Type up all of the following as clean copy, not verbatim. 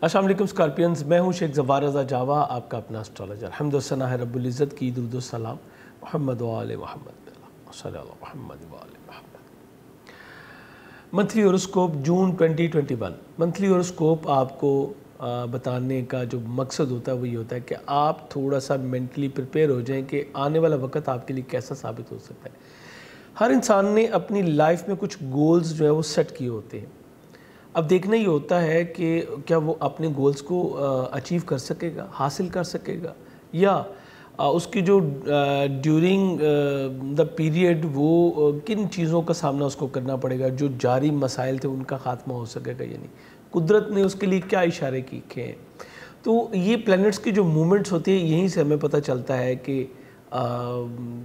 السلام علیکم اسکارپینز، میں ہوں شیخ ظفار رضا جاوا، آپ کا اپنا اسٹرالوجر۔ حمد و ثنا ہے رب العزت کی، درود و سلام محمد و آل محمد صلی اللہ محمد و آل محمد۔ منتھلی ہوراسکوپ جون 2021۔ منتھلی ہوراسکوپ آپ کو بتانے کا جو مقصد ہوتا ہے وہ یہ ہوتا ہے کہ آپ تھوڑا سا مینٹلی پریپیئر ہو جائیں کہ آنے والا وقت آپ کے لیے کیسا ثابت ہو سکتا ہے۔ ہر انسان نے اپنی لائف میں کچھ گولز جو ہے وہ سیٹ کیے ہوتے ہیں۔ اب دیکھنا یہ ہوتا ہے کہ کیا وہ اپنے گولز کو اچیو کر سکے گا، حاصل کر سکے گا، یا اس کی جو ڈیورنگ دا پیریڈ وہ کن چیزوں کا سامنا اس کو کرنا پڑے گا، جو جاری مسائل تھے ان کا خاتمہ ہو سکے گا یا نہیں۔ قدرت نے اس کے لیے کیا اشارے کیے ہیں۔ تو یہ پلینٹس کی جو موومنٹس ہوتی ہیں یہیں سے ہمیں پتہ چلتا ہے کہ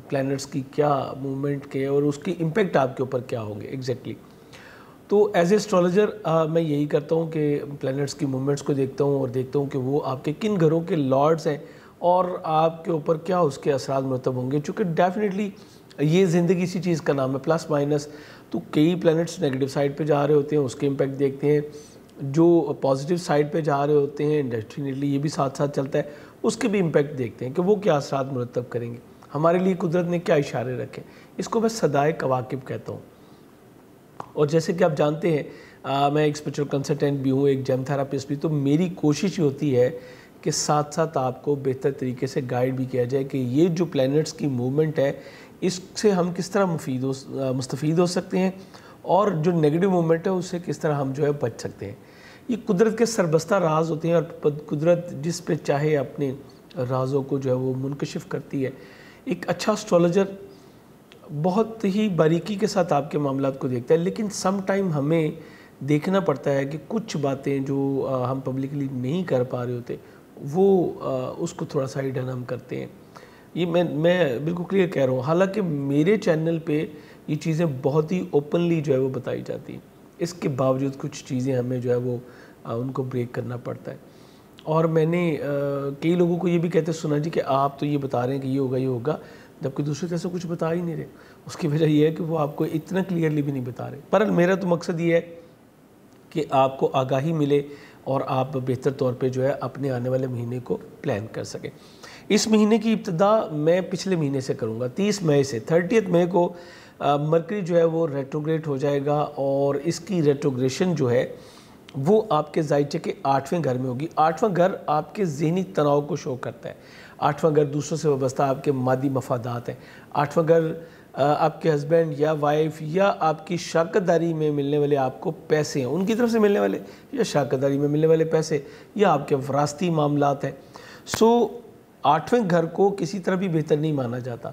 پلینٹس کی کیا موومنٹ کے اور اس کی امپیکٹ آپ کے اوپر کیا ہوں گے ایگزیکٹلی۔ تو ایز اے اسٹرالوجر میں یہی کرتا ہوں کہ پلینٹس کی موومنٹس کو دیکھتا ہوں اور دیکھتا ہوں کہ وہ آپ کے کن گھروں کے لارڈز ہیں اور آپ کے اوپر کیا اس کے اثرات مرتب ہوں گے، چونکہ ڈیفینیٹلی یہ زندگی اسی چیز کا نام ہے، پلس مائنس۔ تو کئی پلینٹس نیگیٹو سائڈ پہ جا رہے ہوتے ہیں، اس کے امپیکٹ دیکھتے ہیں، جو پازیٹیو سائڈ پہ جا رہے ہوتے ہیں ڈیفینیٹلی یہ بھی ساتھ ساتھ چلتا ہے، اس کے بھی امپیکٹ دیکھتے ہیں کہ وہ کیا اثرات مرتب کریں گے، ہمارے لیے قدرت نے کیا اشارے رکھے۔ اس کو میں صدائے کواکب کہتا ہوں۔ اور جیسے کہ آپ جانتے ہیں میں ایک اسپرچوئل کنسلٹنٹ بھی ہوں، ایک جیم تھراپسٹ بھی، تو میری کوشش یہ ہوتی ہے کہ ساتھ ساتھ آپ کو بہتر طریقے سے گائیڈ بھی کیا جائے کہ یہ جو پلینٹس کی موومنٹ ہے اس سے ہم کس طرح مستفید ہو سکتے ہیں، اور جو نیگیٹو موومنٹ ہے اس سے کس طرح ہم جو ہے بچ سکتے ہیں۔ یہ قدرت کے سربستہ راز ہوتے ہیں اور قدرت جس پہ چاہے اپنے رازوں کو جو ہے وہ منکشف کرتی ہے۔ ایک اچھا اسٹرالوجر بہت ہی باریکی کے ساتھ آپ کے معاملات کو دیکھتا ہے، لیکن سم ٹائم ہمیں دیکھنا پڑتا ہے کہ کچھ باتیں جو ہم پبلکلی نہیں کر پا رہے ہوتے وہ اس کو تھوڑا سا ہڈن ہم کرتے ہیں۔ یہ میں بالکل کلیئر کہہ رہا ہوں، حالانکہ میرے چینل پہ یہ چیزیں بہت ہی اوپنلی جو ہے وہ بتائی جاتی ہیں، اس کے باوجود کچھ چیزیں ہمیں جو ہے وہ ان کو بریک کرنا پڑتا ہے۔ اور میں نے کئی لوگوں کو یہ بھی کہتے سنا جی کہ آپ تو یہ بتا رہے ہیں کہ یہ ہوگا یہ ہوگا، جبکہ دوسرے کیسے کچھ بتا ہی نہیں رہے۔ اس کی وجہ یہ ہے کہ وہ آپ کو اتنا کلیئرلی بھی نہیں بتا رہے۔ پر میرا تو مقصد یہ ہے کہ آپ کو آگاہی ملے اور آپ بہتر طور پہ جو ہے اپنے آنے والے مہینے کو پلان کر سکیں۔ اس مہینے کی ابتدا میں پچھلے مہینے سے کروں گا، 30 مئی سے 30 مئی کو مرکری جو ہے وہ ریٹروگریڈ ہو جائے گا، اور اس کی ریٹروگریشن جو ہے وہ آپ کے زائچے کے 8ویں گھر میں ہوگی۔ 8واں گھر آپ کے ذہنی تناؤ کو شو کرتا ہے۔ 8واں گھر دوسروں سے وابستہ آپ کے مادی مفادات ہیں۔ 8واں گھر آپ کے ہسبینڈ یا وائف یا آپ کی شراکت داری میں ملنے والے آپ کو پیسے ہیں، ان کی طرف سے ملنے والے، یا شراکت داری میں ملنے والے پیسے، یا آپ کے وراثتی معاملات ہیں۔ سو 8ویں گھر کو کسی طرح بھی بہتر نہیں مانا جاتا،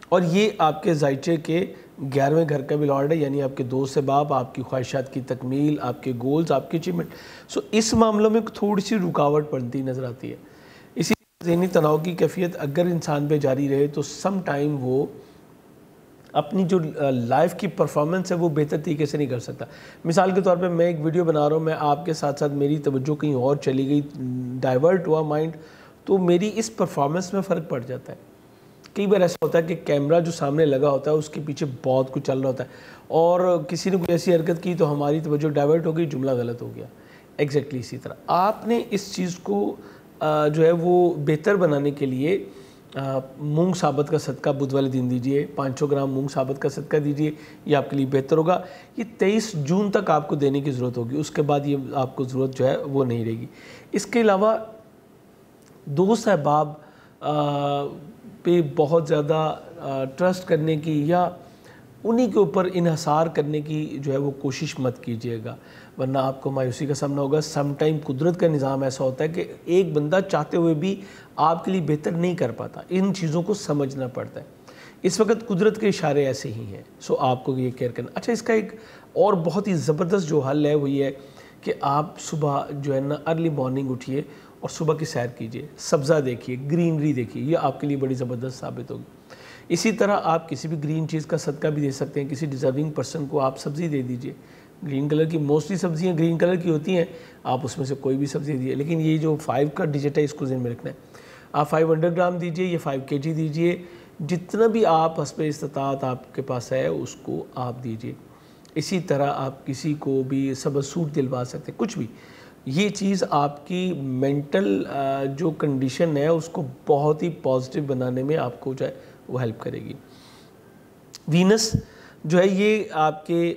اور یہ آپ کے زائچے کے 11ویں گھر کا بھی لارڈ ہے، یعنی آپ کے دوست احباب، آپ کی خواہشات کی تکمیل، آپ کے گولز، آپ کی اچیومنٹ۔ سو اس معاملوں میں تھوڑی سی رکاوٹ پڑتی نظر آتی ہے۔ اسی ذہنی تناؤ کی کیفیت اگر انسان پہ جاری رہے تو سم ٹائم وہ اپنی جو لائف کی پرفارمنس ہے وہ بہتر طریقے سے نہیں کر سکتا۔ مثال کے طور پہ میں ایک ویڈیو بنا رہا ہوں، میں آپ کے ساتھ ساتھ میری توجہ کہیں اور چلی گئی، ڈائیورٹ ہوا مائنڈ، تو میری اس پرفارمنس میں فرق پڑ جاتا ہے۔ کئی بار ایسا ہوتا ہے کہ کیمرہ جو سامنے لگا ہوتا ہے اس کے پیچھے بہت کچھ چل رہا ہوتا ہے، اور کسی نے کوئی ایسی حرکت کی تو ہماری توجہ ڈائیورٹ ہو گئی، جملہ غلط ہو گیا۔ ایگزیکٹلی اسی طرح آپ نے اس چیز کو جو ہے وہ بہتر بنانے کے لیے مونگ ثابت کا صدقہ بدھ والے دن دیجئے، 500 گرام مونگ ثابت کا صدقہ دیجئے، یہ آپ کے لیے بہتر ہوگا۔ یہ 23 جون تک آپ کو دینے کی ضرورت ہوگی، اس کے بعد یہ آپ کو ضرورت جو ہے وہ نہیں رہے گی۔ اس کے علاوہ دوست احباب پہ بہت زیادہ ٹرسٹ کرنے کی یا انہی کے اوپر انحصار کرنے کی جو ہے وہ کوشش مت کیجیے گا، ورنہ آپ کو مایوسی کا سامنا ہوگا۔ سم ٹائم قدرت کا نظام ایسا ہوتا ہے کہ ایک بندہ چاہتے ہوئے بھی آپ کے لیے بہتر نہیں کر پاتا، ان چیزوں کو سمجھنا پڑتا ہے۔ اس وقت قدرت کے اشارے ایسے ہی ہیں، سو آپ کو یہ کیئر کرنا۔ اچھا، اس کا ایک اور بہت ہی زبردست جو حل ہے وہ یہ ہے کہ آپ صبح جو ہے نا ارلی مارننگ اٹھیے اور صبح کی سیر کیجیے، سبزہ دیکھیے، گرینری دیکھیے، یہ آپ کے لیے بڑی زبردست ثابت ہوگی۔ اسی طرح آپ کسی بھی گرین چیز کا صدقہ بھی دے سکتے ہیں، کسی ڈیزرونگ پرسن کو آپ سبزی دے دیجئے۔ گرین کلر کی موسٹلی سبزیاں گرین کلر کی ہوتی ہیں، آپ اس میں سے کوئی بھی سبزی دیجیے، لیکن یہ جو 5 کا ڈیجٹ ہے اس کو ذہن میں رکھنا ہے۔ آپ 500 گرام دیجئے یا 5 kg دیجئے، جتنا بھی آپ حسب استطاعت آپ کے پاس ہے اس کو آپ دیجئے۔ اسی طرح آپ کسی کو بھی سبز سوٹ دلوا سکتے ہیں، کچھ بھی یہ چیز آپ کی مینٹل جو کنڈیشن ہے اس کو بہت ہی پازیٹیو بنانے میں آپ کو جو ہے وہ ہیلپ کرے گی۔ وینس جو ہے یہ آپ کے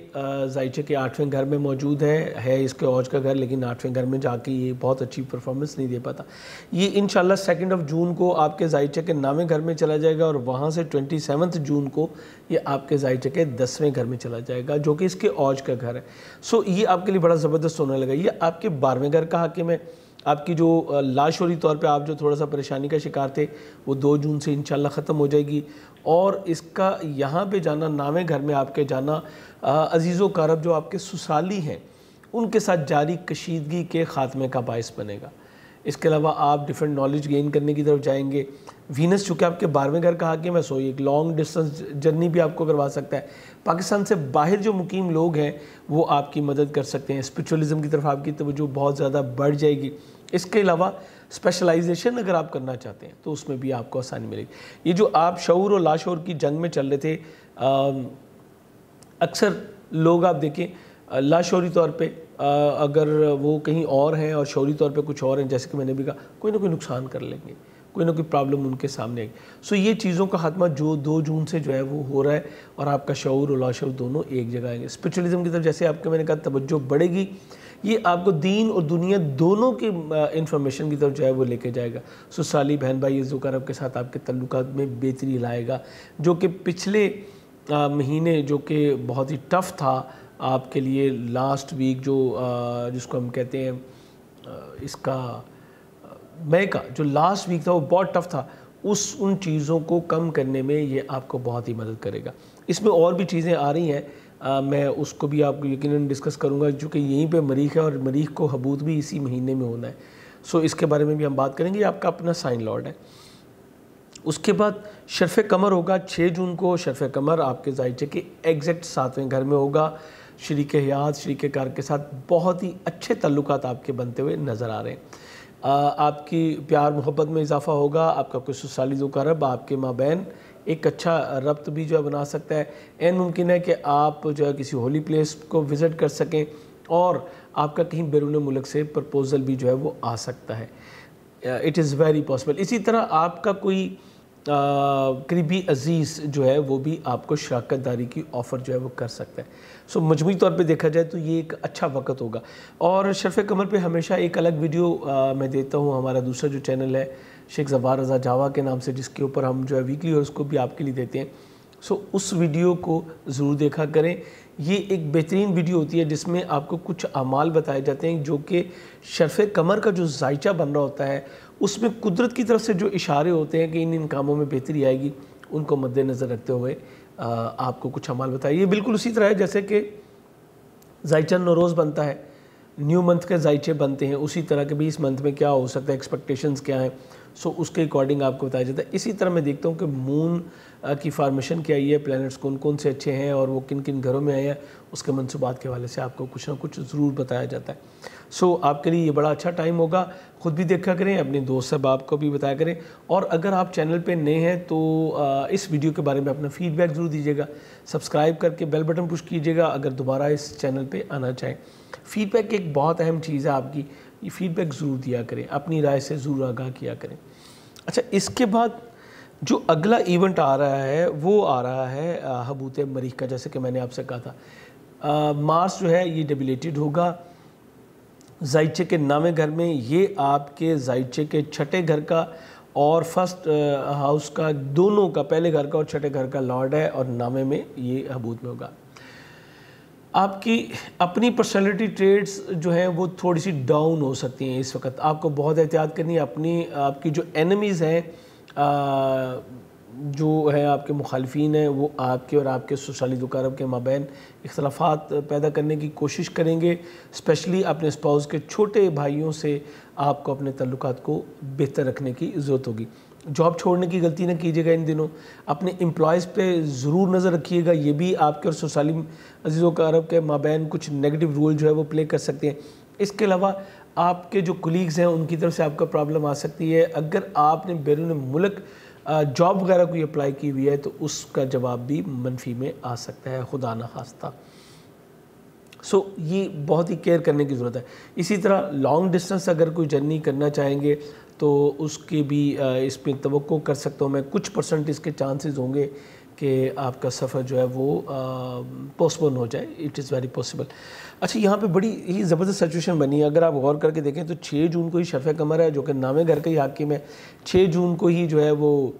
زائچے کے 8ویں گھر میں موجود ہے اس کے عوج کا گھر، لیکن 8ویں گھر میں جا کے یہ بہت اچھی پرفارمنس نہیں دے پاتا۔ یہ انشاءاللہ 2 جون کو آپ کے زائچے کے 9ویں گھر میں چلا جائے گا، اور وہاں سے 27 جون کو یہ آپ کے زائچے کے 10ویں گھر میں چلا جائے گا، جو کہ اس کے عوج کا گھر ہے۔ سو یہ آپ کے لیے بڑا زبردست ہونے لگا۔ یہ آپ کے 12ویں گھر کا حاکم ہے۔ آپ کی جو لاشعوری طور پہ آپ جو تھوڑا سا پریشانی کا شکار تھے وہ 2 جون سے انشاءاللہ ختم ہو جائے گی، اور اس کا یہاں پہ جانا 9ویں گھر میں آپ کے جانا عزیز و اقارب جو آپ کے سسرالی ہیں ان کے ساتھ جاری کشیدگی کے خاتمے کا باعث بنے گا۔ اس کے علاوہ آپ ڈیفرنٹ نالج گین کرنے کی طرف جائیں گے۔ وینس چونکہ آپ کے 12ویں گھر کا حاکم ہے، سو ایک لانگ ڈسٹنس جرنی بھی آپ کو کروا سکتا ہے۔ پاکستان سے باہر جو مقیم لوگ ہیں وہ آپ کی مدد کر سکتے ہیں، اسپرچولیزم کی طرف آپ کی توجہ بہت زیادہ بڑھ جائے گی۔ اس کے علاوہ اسپیشلائزیشن اگر آپ کرنا چاہتے ہیں تو اس میں بھی آپ کو آسانی ملے گی۔ یہ جو آپ شعور اور لاشعور کی جنگ میں چل رہے تھے، اکثر لوگ آپ دیکھیں لاشعوری طور پہ اگر وہ کہیں اور ہیں اور شعوری طور پہ کچھ اور ہیں، جیسے کہ میں نے بھی کہا کوئی نہ کوئی نقصان کر لیں گے، کوئی نہ کوئی پرابلم ان کے سامنے آئے گی۔ سو یہ چیزوں کا خاتمہ جو 2 جون سے جو ہے وہ ہو رہا ہے، اور آپ کا شعور اور لاشعور دونوں ایک جگہ آئیں گے۔ اسپرچولیزم کی طرف جیسے آپ کے میں نے کہا توجہ بڑھے گی، یہ آپ کو دین اور دنیا دونوں کی انفارمیشن کی طرف جو ہے وہ لے کے جائے گا۔ سسرالی بہن بھائی عزیز و اقارب کے ساتھ آپ کے تعلقات میں بہتری لائے گا، جو کہ پچھلے مہینے جو کہ بہت ہی ٹف تھا آپ کے لیے، لاسٹ ویک جو جس کو ہم کہتے ہیں اس کا مئی کا جو لاسٹ ویک تھا وہ بہت ٹف تھا، ان چیزوں کو کم کرنے میں یہ آپ کو بہت ہی مدد کرے گا۔ اس میں اور بھی چیزیں آ رہی ہیں، میں اس کو بھی آپ کو یقیناً ڈسکس کروں گا، چونکہ یہیں پہ مریخ ہے اور مریخ کو حبوط بھی اسی مہینے میں ہونا ہے، سو اس کے بارے میں بھی ہم بات کریں گے۔ یہ آپ کا اپنا سائن لارڈ ہے۔ اس کے بعد شرف قمر ہوگا 6 جون کو۔ شرف قمر آپ کے زائچے کے ایگزیکٹ 7ویں گھر میں ہوگا۔ شریک حیات، شریک کار کے ساتھ بہت ہی اچھے تعلقات آپ کے بنتے ہوئے نظر آ رہے ہیں۔ آپ کی پیار محبت میں اضافہ ہوگا، آپ کا کوئی سسرالی ذو قرب آپ کے مابین ایک اچھا ربط بھی جو ہے بنا سکتا ہے۔ این ممکن ہے کہ آپ جو ہے کسی ہولی پلیس کو وزٹ کر سکیں، اور آپ کا کہیں بیرون ملک سے پرپوزل بھی جو ہے وہ آ سکتا ہے۔ It is very possible. اسی طرح آپ کا کوئی قریبی عزیز جو ہے وہ بھی آپ کو شراکت داری کی آفر جو ہے وہ کر سکتا ہے۔ سو مجموعی طور پہ دیکھا جائے تو یہ ایک اچھا وقت ہوگا۔ اور شرف قمر پہ ہمیشہ ایک الگ ویڈیو میں دیتا ہوں، ہمارا دوسرا جو چینل ہے شیخ ظفار رضا جاوا کے نام سے، جس کے اوپر ہم جو ہے ویکلی اور اس کو بھی آپ کے لیے دیتے ہیں۔ سو اس ویڈیو کو ضرور دیکھا کریں۔ یہ ایک بہترین ویڈیو ہوتی ہے جس میں آپ کو کچھ اعمال بتائے جاتے ہیں جو کہ شرف قمر کا جو زائچہ بن رہا ہوتا ہے اس میں قدرت کی طرف سے جو اشارے ہوتے ہیں کہ ان کاموں میں بہتری آئے گی، ان کو مد نظر رکھتے ہوئے آپ کو کچھ اعمال بتائے۔ یہ بالکل اسی طرح ہے جیسے کہ زائچہ نوروز بنتا ہے، نیو منتھ کے زائچے بنتے ہیں، اسی طرح کہ بھی اس منتھ میں کیا ہو سکتا ہے، ایکسپیکٹیشنز کیا ہیں، سو اس کے اکارڈنگ آپ کو بتایا جاتا ہے۔ اسی طرح میں دیکھتا ہوں کہ مون کی فارمیشن کیا ہے، پلینٹس کون کون سے اچھے ہیں اور وہ کن کن گھروں میں آئے ہیں، اس کے منصوبات کے حوالے سے آپ کو کچھ نہ کچھ ضرور بتایا جاتا ہے۔ سو آپ کے لیے یہ بڑا اچھا ٹائم ہوگا، خود بھی دیکھا کریں، اپنے دوست احباب کو بھی بتایا کریں، اور اگر آپ چینل پہ نئے ہیں تو اس ویڈیو کے بارے میں اپنا فیڈ بیک ضرور دیجیے گا، سبسکرائب کر کے بیل بٹن پش کیجیے گا اگر دوبارہ اس چینل پہ آنا چاہیں۔ فیڈ بیک ایک بہت اہم چیز ہے آپ کی، یہ فیڈ بیک ضرور دیا کریں، اپنی رائے سے ضرور آگاہ کیا کریں۔ اچھا، اس کے بعد جو اگلا ایونٹ آ رہا ہے وہ آ رہا ہے حبوط مریخ کا، جیسے کہ میں نے آپ سے کہا تھا مارس جو ہے یہ ڈیبلیٹڈ ہوگا زائچے کے 9ویں گھر میں۔ یہ آپ کے زائچے کے 6ٹھے گھر کا اور فرسٹ ہاؤس کا، دونوں کا، پہلے گھر کا اور 6ٹھے گھر کا لارڈ ہے، اور 9ویں میں یہ حبوط میں ہوگا۔ آپ کی اپنی پرسنالٹی ٹریٹس جو ہیں وہ تھوڑی سی ڈاؤن ہو سکتی ہیں اس وقت، آپ کو بہت احتیاط کرنی ہے۔ آپ کی جو اینمیز ہیں، جو ہیں آپ کے مخالفین ہیں، وہ آپ کے اور آپ کے سسرالی ذو قرب کے مابین اختلافات پیدا کرنے کی کوشش کریں گے۔ اسپیشلی اپنے اسپاؤس کے چھوٹے بھائیوں سے آپ کو اپنے تعلقات کو بہتر رکھنے کی ضرورت ہوگی۔ جاب چھوڑنے کی غلطی نہ کیجیے گا ان دنوں، اپنے امپلائز پہ ضرور نظر رکھیے گا، یہ بھی آپ کے اور سسرالی عزیز و اقارب کے مابین کچھ نیگیٹو رول جو ہے وہ پلے کر سکتے ہیں۔ اس کے علاوہ آپ کے جو کولیگز ہیں ان کی طرف سے آپ کا پرابلم آ سکتی ہے۔ اگر آپ نے بیرون ملک جاب وغیرہ کوئی اپلائی کی ہوئی ہے تو اس کا جواب بھی منفی میں آ سکتا ہے، خدا نخواستہ۔ سو یہ بہت ہی کیئر کرنے کی ضرورت ہے. اسی طرح لانگ ڈسٹنس اگر کوئی جرنی کرنا چاہیں گے تو اس کی بھی اس پہ توقع کر سکتا ہوں میں, کچھ پرسنٹ اس کے چانسز ہوں گے کہ آپ کا سفر جو ہے وہ پوسٹپون ہو جائے. It is very possible. اچھا یہاں پہ بڑی ہی زبردست سچویشن بنی ہے. اگر آپ غور کر کے دیکھیں تو 6 جون کو ہی شفع قمر ہے جو کہ نام گھر کا ہی حاکم ہے. 6 جون کو ہی جو ہے وہ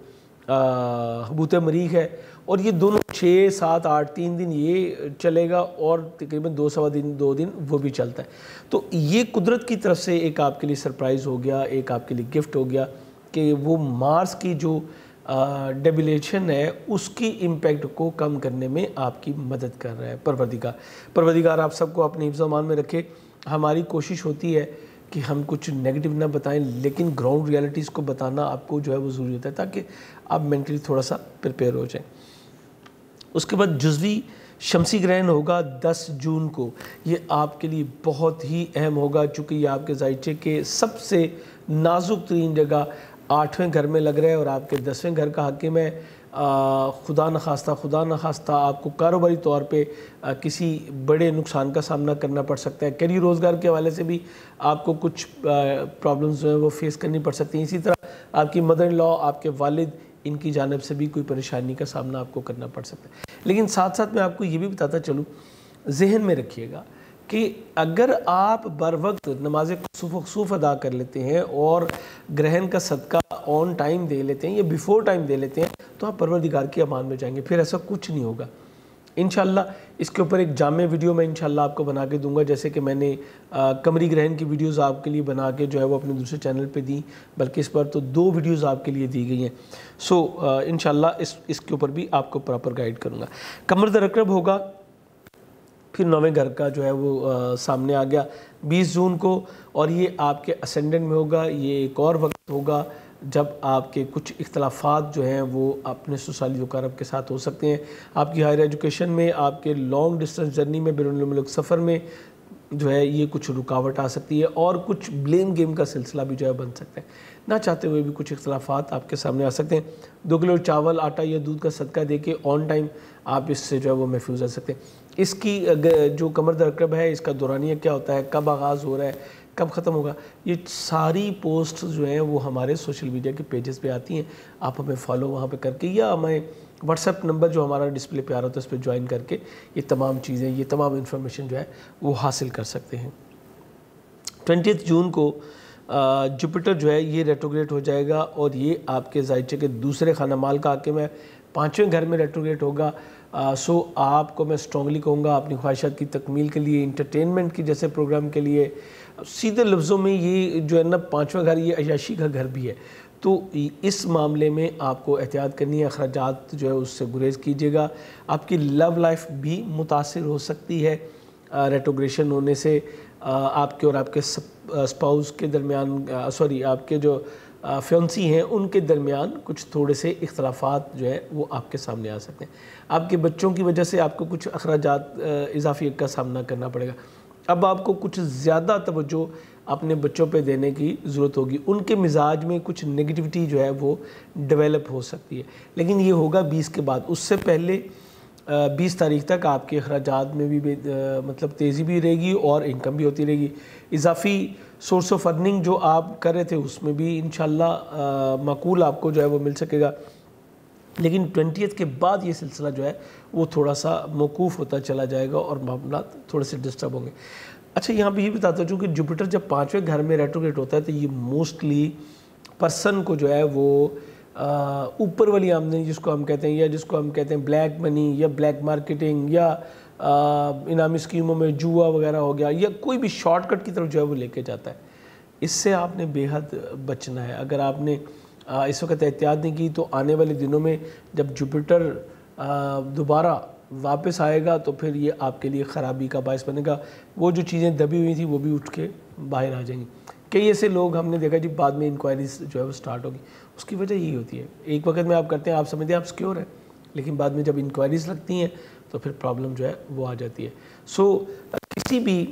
حبوط مریخ ہے, اور یہ دونوں 6, 7, 8 3 دن یہ چلے گا, اور تقریباً 2 دن وہ بھی چلتا ہے. تو یہ قدرت کی طرف سے ایک آپ کے لیے سرپرائز ہو گیا, ایک آپ کے لیے گفٹ ہو گیا کہ وہ مارس کی جو ڈیبلیشن ہے اس کی امپیکٹ کو کم کرنے میں آپ کی مدد کر رہا ہے پروردگار آپ سب کو اپنے حفظ و امان میں رکھے. ہماری کوشش ہوتی ہے کہ ہم کچھ نیگیٹو نہ بتائیں, لیکن گراؤنڈ ریالٹیز کو بتانا آپ کو جو ہے وہ ضروری ہوتا ہے تاکہ آپ مینٹلی تھوڑا سا پریپیئر ہو جائیں. اس کے بعد جزوی شمسی گرہن ہوگا 10 جون کو. یہ آپ کے لیے بہت ہی اہم ہوگا چونکہ یہ آپ کے ذائچے کے سب سے نازک ترین جگہ 8ویں گھر میں لگ رہا ہے اور آپ کے 10ویں گھر کا حاکم ہے. خدا نخواستہ آپ کو کاروباری طور پہ کسی بڑے نقصان کا سامنا کرنا پڑ سکتا ہے. کیریئر روزگار کے حوالے سے بھی آپ کو کچھ پرابلمز جو ہیں وہ فیس کرنی پڑ سکتی ہیں. اسی طرح آپ کی مدر ان لا, آپ کے والد, ان کی جانب سے بھی کوئی پریشانی کا سامنا آپ کو کرنا پڑ سکتا ہے. لیکن ساتھ ساتھ میں آپ کو یہ بھی بتاتا چلوں, ذہن میں رکھیے گا کہ اگر آپ بر وقت نماز کسوف ادا کر لیتے ہیں اور گرہن کا صدقہ آن ٹائم دے لیتے ہیں یا بیفور ٹائم دے لیتے ہیں تو آپ پروردگار کی امان میں جائیں گے. پھر ایسا کچھ نہیں ہوگا انشاءاللہ. اس کے اوپر ایک جامع ویڈیو میں انشاءاللہ آپ کو بنا کے دوں گا, جیسے کہ میں نے قمری گرہن کی ویڈیوز آپ کے لیے بنا کے جو ہے وہ اپنے دوسرے چینل پہ دی, بلکہ اس پر تو 2 ویڈیوز آپ کے لیے دی گئی ہیں. سو انشاءاللہ اس کے اوپر بھی آپ کو پراپر گائیڈ کروں گا. قمر در عقرب ہوگا, پھر 9ویں گھر کا جو ہے وہ سامنے آ گیا 20 جون کو, اور یہ آپ کے اسینڈنٹ میں ہوگا. یہ ایک اور وقت ہوگا جب آپ کے کچھ اختلافات جو ہیں وہ اپنے سسرالی اقارب کے ساتھ ہو سکتے ہیں. آپ کی ہائر ایجوکیشن میں, آپ کے لانگ ڈسٹنس جرنی میں, بیرون الملک سفر میں جو ہے یہ کچھ رکاوٹ آ سکتی ہے, اور کچھ بلیم گیم کا سلسلہ بھی جو ہے بن سکتا ہے. نہ چاہتے ہوئے بھی کچھ اختلافات آپ کے سامنے آ سکتے ہیں. 2 کلو چاول, آٹا یا دودھ کا صدقہ دے کے آن ٹائم آپ اس سے جو ہے وہ محفوظ رہ سکتے ہیں. اس کی جو قمر در عقرب ہے اس کا دورانیہ کیا ہوتا ہے, کب آغاز ہو رہا ہے, کب ختم ہوگا, یہ ساری پوسٹ جو ہیں وہ ہمارے سوشل میڈیا کے پیجز پہ آتی ہیں. آپ ہمیں فالو وہاں پہ کر کے یا ہمیں واٹس ایپ نمبر جو ہمارا ڈسپلے پہ آ رہا ہوتا ہے اس پہ جوائن کر کے یہ تمام چیزیں, یہ تمام انفارمیشن جو ہے وہ حاصل کر سکتے ہیں. 20 جون کو جوپیٹر جو ہے یہ ریٹروگریڈ ہو جائے گا, اور یہ آپ کے ذائچے کے دوسرے خانہ مال کا حاکم ہے. 5ویں گھر میں ریٹروگریڈ ہوگا. سو آپ کو میں اسٹرانگلی کہوں گا اپنی خواہشات کی تکمیل کے لیے, انٹرٹینمنٹ کی جیسے پروگرام کے لیے, سیدھے لفظوں میں یہ جو ہے نا 5واں گھر یہ عیاشی کا گھر بھی ہے. تو اس معاملے میں آپ کو احتیاط کرنی ہے, اخراجات جو ہے اس سے گریز کیجیے گا. آپ کی لو لائف بھی متاثر ہو سکتی ہے ریٹروگریشن ہونے سے. آپ کے اور آپ کے اسپاؤس کے درمیان, آپ کے جو فیونسی ہیں ان کے درمیان کچھ تھوڑے سے اختلافات جو ہے وہ آپ کے سامنے آ سکتے ہیں. آپ کے بچوں کی وجہ سے آپ کو کچھ اخراجات اضافی کا سامنا کرنا پڑے گا. اب آپ کو کچھ زیادہ توجہ اپنے بچوں پہ دینے کی ضرورت ہوگی. ان کے مزاج میں کچھ نگیٹیوٹی جو ہے وہ ڈیولپ ہو سکتی ہے, لیکن یہ ہوگا 20 کے بعد. اس سے پہلے 20 تاریخ تک آپ کے اخراجات میں بھی مطلب تیزی بھی رہے گی اور انکم بھی ہوتی رہے گی. اضافی سورس آف ارننگ جو آپ کر رہے تھے اس میں بھی انشاءاللہ معقول آپ کو جو ہے وہ مل سکے گا. لیکن 20 کے بعد یہ سلسلہ جو ہے وہ تھوڑا سا موقوف ہوتا چلا جائے گا اور معاملات تھوڑے سے ڈسٹرب ہوں گے. اچھا یہاں پہ یہ بتاتا ہوں کہ جوپیٹر جب 5ویں گھر میں ریٹروگریڈ ہوتا ہے تو یہ موسٹلی پرسن کو جو ہے وہ اوپر والی آمدنی جس کو ہم کہتے ہیں, یا جس کو ہم کہتے ہیں بلیک منی یا بلیک مارکیٹنگ یا انعامی اسکیموں میں جوا وغیرہ ہو گیا, یا کوئی بھی شارٹ کٹ کی طرف جو ہے وہ لے کے جاتا ہے. اس سے آپ نے بے حد بچنا ہے. اگر آپ نے اس وقت احتیاط نہیں کی تو آنے والے دنوں میں جب جوپیٹر دوبارہ واپس آئے گا تو پھر یہ آپ کے لیے خرابی کا باعث بنے گا. وہ جو چیزیں دبی ہوئی تھیں وہ بھی اٹھ کے باہر آ جائیں گی. کئی ایسے لوگ ہم نے دیکھا جی بعد میں انکوائریز جو ہے وہ سٹارٹ ہوگی. اس کی وجہ یہی ہوتی ہے, ایک وقت میں آپ کرتے ہیں, آپ سمجھتے ہیں آپ سیکیور ہیں, لیکن بعد میں جب انکوائریز لگتی ہیں تو پھر پرابلم جو ہے وہ آ جاتی ہے. سو کسی بھی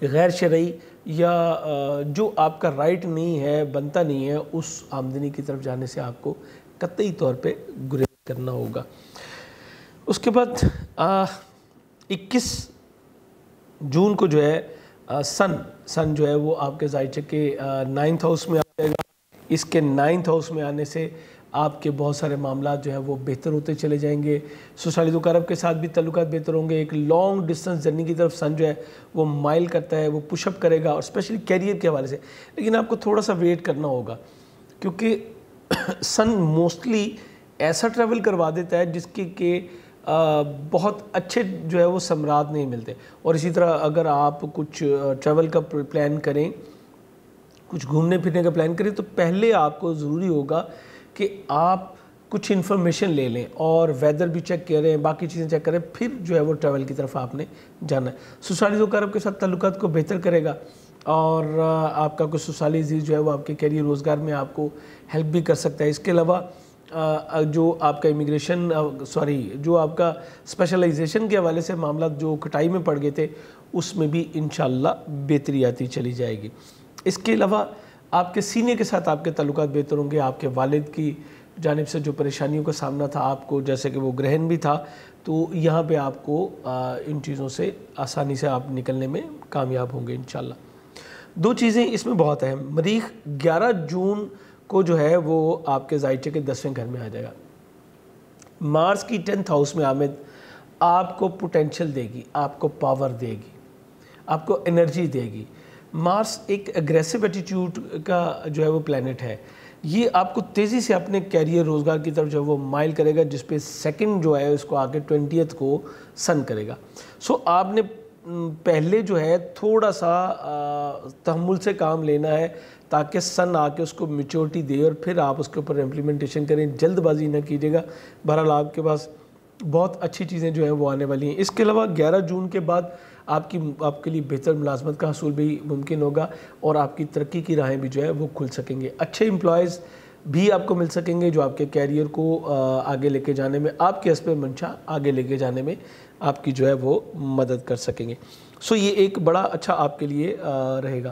غیر شرعی یا جو آپ کا رائٹ نہیں ہے, بنتا نہیں ہے, اس آمدنی کی طرف جانے سے آپ کو قطعی طور پہ گریز کرنا ہوگا. اس کے بعد 21 جون کو جو ہے سن جو ہے وہ آپ کے ذائچے کے 9th ہاؤس میں آ جائے گا. اس کے 9th ہاؤس میں آنے سے آپ کے بہت سارے معاملات جو ہیں وہ بہتر ہوتے چلے جائیں گے. سوشالد وقارب کے ساتھ بھی تعلقات بہتر ہوں گے. ایک لانگ ڈسٹنس جرنی کی طرف سن جو ہے وہ مائل کرتا ہے, وہ پش اپ کرے گا, اور اسپیشلی کیریئر کے حوالے سے. لیکن آپ کو تھوڑا سا ویٹ کرنا ہوگا, کیونکہ سن موسٹلی ایسا ٹریول کروا دیتا ہے جس کی کہ بہت اچھے جو ہے وہ ثمرات نہیں ملتے. اور اسی طرح اگر آپ کچھ ٹریول کا پلان کریں, کچھ گھومنے پھرنے کا پلان کریں, تو پہلے آپ کو ضروری ہوگا کہ آپ کچھ انفارمیشن لے لیں اور ویدر بھی چیک کریں, باقی چیزیں چیک کریں, پھر جو ہے وہ ٹریول کی طرف آپ نے جانا ہے. سسرالی وقارب کے ساتھ تعلقات کو بہتر کرے گا, اور آپ کا کچھ سسرالی عزیز جو ہے وہ آپ کے کیریئر روزگار میں آپ کو ہیلپ بھی کر سکتا ہے. اس کے علاوہ جو آپ کا جو آپ کا اسپیشلائزیشن کے حوالے سے معاملات جو کھٹائی میں پڑ گئے تھے, اس میں بھی انشاءاللہ بہتری آتی چلی جائے گی. اس کے علاوہ آپ کے سینے کے ساتھ آپ کے تعلقات بہتر ہوں گے. آپ کے والد کی جانب سے جو پریشانیوں کا سامنا تھا آپ کو, جیسے کہ وہ گرہن بھی تھا, تو یہاں پہ آپ کو ان چیزوں سے آسانی سے آپ نکلنے میں کامیاب ہوں گے انشاءاللہ. 2 چیزیں اس میں بہت اہم. مریخ 11 جون کو جو ہے وہ آپ کے ذائچے کے 10ویں گھر میں آ جائے گا. مارس کی 10th ہاؤس میں آمد آپ کو پوٹینشل دے گی, آپ کو پاور دے گی, آپ کو انرجی دے گی. مارس ایک اگریسو ایٹیٹیوڈ کا جو ہے وہ پلینٹ ہے. یہ آپ کو تیزی سے اپنے کیریئر روزگار کی طرف جو ہے وہ مائل کرے گا, جس پہ 2 جو ہے اس کو آگے 20th کو سن کرے گا. سو آپ نے پہلے جو ہے تھوڑا سا تحمل سے کام لینا ہے, تاکہ سن آ کے اس کو میچورٹی دے اور پھر آپ اس کے اوپر امپلیمنٹیشن کریں. جلد بازی نہ کیجیے گا. بہرحال آپ کے پاس بہت اچھی چیزیں جو ہیں وہ آنے والی ہیں. اس کے علاوہ 11 جون کے بعد آپ کے لیے بہتر ملازمت کا حصول بھی ممکن ہوگا, اور آپ کی ترقی کی راہیں بھی جو ہے وہ کھل سکیں گے. اچھے امپلائز بھی آپ کو مل سکیں گے جو آپ کے کیریئر کو آگے لے کے جانے میں, آپ کے حسب منشا آگے لے کے جانے میں آپ کی جو ہے وہ مدد کر سکیں گے. سو یہ ایک بڑا اچھا آپ کے لیے رہے گا.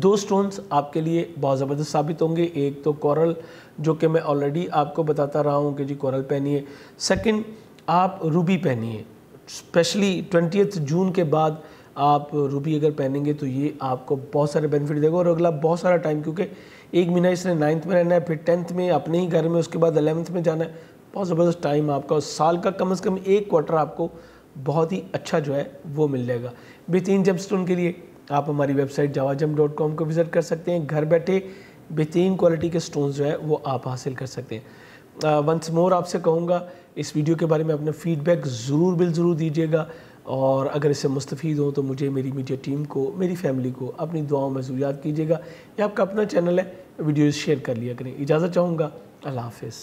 2 سٹونز آپ کے لیے بہت زبردست ثابت ہوں گے. ایک تو کورل, جو کہ میں آلریڈی آپ کو بتاتا رہا ہوں کہ جی کورل پہنیے. سیکنڈ, آپ روبی پہنیے. اسپیشلی 20th جون کے بعد آپ روبی اگر پہنیں گے تو یہ آپ کو بہت سارے بینیفٹ دے گا, اور اگلا بہت سارا ٹائم, کیونکہ 1 مہینہ اس نے 9th میں رہنا ہے, پھر 10th میں اپنے ہی گھر میں, اس کے بعد 11th میں جانا ہے. بہت زبردست ٹائم آپ کا, سال کا کم از کم 1 کوارٹر آپ کو بہت ہی اچھا جو ہے وہ مل جائے گا. بہترین جم سٹون کے لیے آپ ہماری ویب سائٹ jawajam.com کو وزٹ کر سکتے ہیں. گھر بیٹھے بہترین کوالٹی کے سٹونز جو ہے وہ آپ حاصل کر سکتے ہیں. ونس مور آپ سے کہوں گا, اس ویڈیو کے بارے میں اپنا فیڈ بیک ضرور دیجیے گا, اور اگر اس سے مستفید ہوں تو مجھے, میری میڈیا ٹیم کو, میری فیملی کو اپنی دعاؤں میں ضرور یاد کیجیے گا. یہ آپ کا اپنا چینل ہے, ویڈیوز شیئر کر لیا کریں. اجازت چاہوں گا. اللہ حافظ.